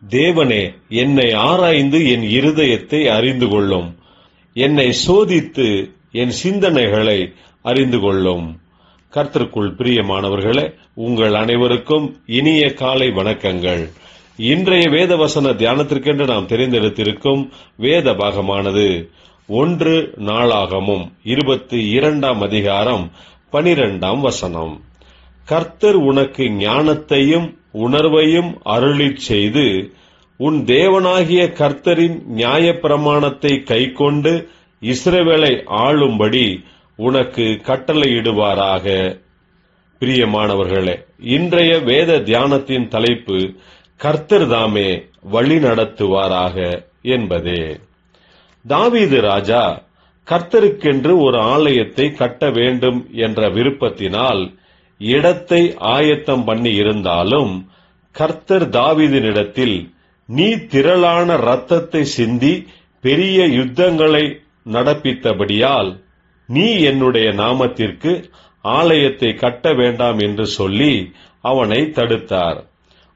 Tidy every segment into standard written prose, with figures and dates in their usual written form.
தேவனே, என்னை ஆராய்ந்து என் இருதயத்தை அறிந்து கொள்ளும். என்னை சோதித்து என் சிந்தனைகளை அறிந்து கொள்ளும். கர்த்தருக்குள் பிரியமானவர்களே, உங்கள் அனைவருக்கும் இனிய காலை வணக்கங்கள். இன்றைய வேத வசன தியானத்திற்கென்று நாம் தெரிந்தெடுத்திருக்கும் வேத பாகமானது 1 நாளாகமம் 22 அதிகாரம் 12 வசனம். கர்த்தர் உனக்கு ஞானத்தையும் உணர்வையும் அருளிச் செய்து உன் தேவனாகிய கர்த்தரின் நியாயப்பிரமாணத்தை கைக்கொண்டு இஸ்ரவேலை ஆளும்படி உனக்கு கட்டளையிடுவாராக. பிரியமானவர்களே, இன்றைய வேத தியானத்தின் தலைப்பு கர்த்தர் தாமே வழி நடத்துவாராக என்பதே. தாவீது ராஜா கர்த்தருக்கென்று ஒரு ஆலயத்தை கட்ட வேண்டும் என்ற விருப்பத்தினால் இடத்தை ஆயத்தம் பண்ணி இருந்தாலும், கர்த்தர் தாவீதினிடத்தில், நீ திரளான இரத்தத்தை சிந்தி பெரிய யுத்தங்களை நடப்பித்தபடியால் நீ என்னுடைய நாமத்திற்கு ஆலயத்தை கட்ட வேண்டாம் என்று சொல்லி அவனை தடுத்தார்.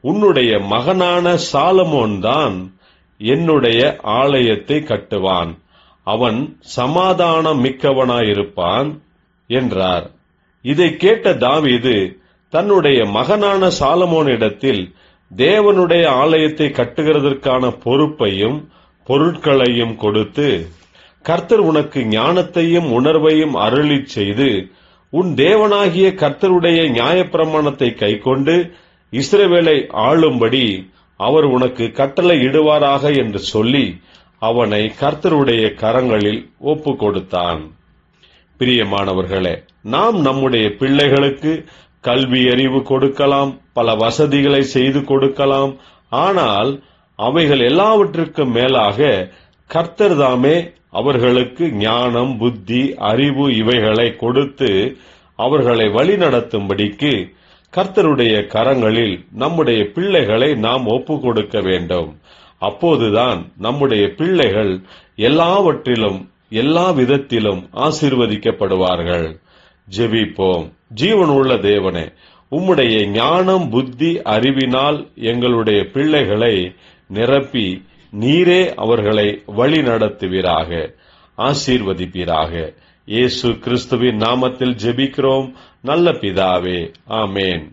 உன்னுடைய மகனான சாலமோன் தான் என்னுடைய ஆலயத்தை கட்டுவான், அவன் சமாதானம் மிக்கவனாயிருப்பான் என்றார். இதை கேட்ட தாவீது தன்னுடைய மகனான சாலமோனிடத்தில் தேவனுடைய ஆலயத்தை கட்டுகிறதற்கான பொறுப்பையும் பொருட்களையும் கொடுத்து, கர்த்தர் உனக்கு ஞானத்தையும் உணர்வையும் அருளிச் செய்து உன் தேவனாகிய கர்த்தருடைய நியாயப்பிரமாணத்தை கைக்கொண்டு இஸ்ரவேலை ஆளும்படி அவர் உனக்கு கட்டளை இடுவாராக என்று சொல்லி அவனை கர்த்தருடைய கரங்களில் ஒப்பு கொடுத்தான். பிரியமானவர்களே, நாம் நம்முடைய பிள்ளைகளுக்கு கல்வி அறிவு கொடுக்கலாம், பல வசதிகளை செய்து கொடுக்கலாம். ஆனால் அவைகள் எல்லாவற்றிற்கும் மேலாக கர்த்தர் தாமே அவர்களுக்கு ஞானம், புத்தி, அறிவு இவைகளை கொடுத்து அவர்களை வழிநடத்தும்படிக்கு கர்த்தருடைய கரங்களில் நம்முடைய பிள்ளைகளை நாம் ஒப்பு கொடுக்க வேண்டும். அப்போதுதான் நம்முடைய பிள்ளைகள் எல்லாவற்றிலும் எல்லா விதத்திலும் ஆசீர்வதிக்கப்படுவார்கள். ஜெபிப்போம். ஜீவனுள்ள தேவனே, உம்முடைய ஞானம், புத்தி, அறிவினால் எங்களுடைய பிள்ளைகளை நிரப்பி நீரே அவர்களை வழி நடத்துவீராக, ஆசீர்வதிப்பீராக. இயேசு கிறிஸ்துவின் நாமத்தில் ஜெபிக்கிறோம் நல்ல பிதாவே, ஆமேன்.